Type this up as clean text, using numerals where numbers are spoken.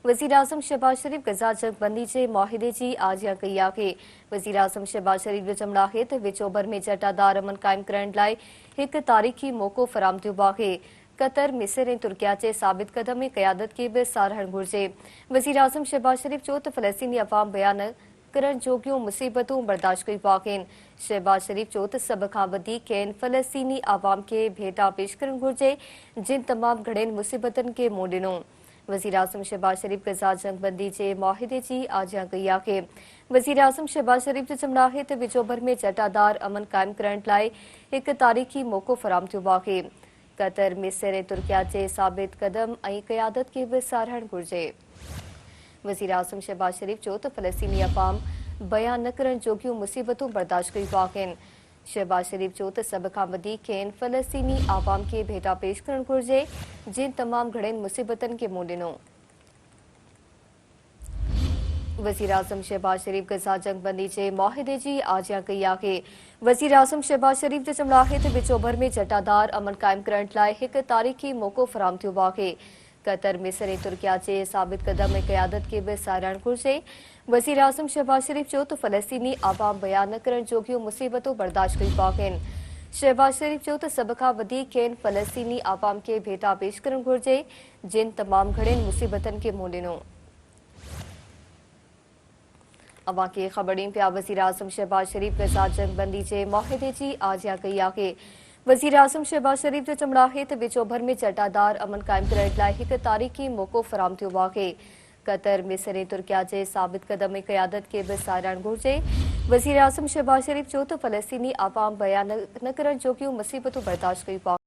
वज़ीर-आज़म शहबाज शरीफ गज़ा जंगबंदी जे मुआहिदे जी आजियां कई आहे। वज़ीर-आज़म शहबाज शरीफ जो चवणु आहे त विचोभर में जटादार अमन क़ाइम करण लाइ हिक तारीख़ी मौक़ो फ़राहम थियो आहे। कतर, मिस्र ऐं तुर्किया जे साबित कदम ऐं क़यादत खे बि साराहणु घुर्जे। वज़ीर-आज़म शहबाज शरीफ चयो त फ़लस्तीनी अवाम बयान करण जोगियूं मुसीबतूं बर्दाश्त कयूं आहिनि। शहबाज शरीफ चयो त सभ खां वधीक खेनि फ़लस्तीनी अवाम खे भेटा पेश करणु घुर्जे, जिन तमामु घणनि मुसीबतुनि खे मुंहुं ॾिनो। वज़ीर-आज़म शहबाज शरीफ गज़ा जंगबंदी जे मुआहिदे जी आजियां कई आहे। वज़ीर-आज़म शहबाज शरीफ जो चवणु आहे त विचोभर में जटादार अमन क़ाइम करण लाइ हिक तारीख़ी मौक़ो फ़राहम थियो आहे। कतर, मिस्र ऐं तुर्किया जे साबित कदम ऐं क़यादत खे बि साराहणु घुर्जे। वज़ीर-आज़म शहबाज शरीफ चयो त फ़लस्तीनी अवाम बयान न करण जोगियूं मुसीबतूं बर्दाश्त कयूं आहिनि। शहबाज शरीफ चयो त सभ खां वधीक खेनि फ़लस्तीनी अवाम खे भेटा पेश करणु घुर्जे, जिन तमामु घणनि मुसीबतुनि खे मुंहुं ॾिनो। वज़ीर-आज़म शहबाज शरीफ गज़ा जंगबंदी जे मुआहिदे जी आजियां कई आहे। वज़ीर-आज़म शहबाज शरीफ जो चवणु आहे त विचोभर में जटादार अमन क़ाइम करण लाइ हिक तारीख़ी मौक़ो फ़राहम थियो आहे। कतर, मिस्र ऐं तुर्किया जे साबित कदम ऐं क़यादत खे बि साराहणु घुर्जे। वज़ीर-आज़म शहबाज शरीफ चयो त फ़लस्तीनी अवाम बयान न करण जोगियूं मुसीबतूं बर्दाश्त कयूं आहिनि। शहबाज शरीफ चयो त सभ खां वधीक खेनि फ़लस्तीनी अवाम खे भेटा पेश करणु घुर्जे, जिन तमामु घणनि मुसीबतुनि खे मुंहुं ॾिनो। अवां खे ख़बर ॾियूं पिया वज़ीर-आज़म शहबाज शरीफ गज़ा जंगबंदी जे मुआहिदे जी आजियां कई आहे। वज़ीर-आज़म शहबाज शरीफ जो चवणु आहे त विचोभर में जटादार अमन क़ाइम करण लाइ हिक तारीख़ी मौक़ो फ़राहम थियो आहे। कतर, मिस्र ऐं तुर्किया जे साबित कदम ऐं क़यादत खे बि साराहणु घुर्जे। वज़ीर-आज़म शहबाज शरीफ चयो त फ़लस्तीनी अवाम बयान न करण जोगियूं मुसीबतूं बर्दाश्त कयूं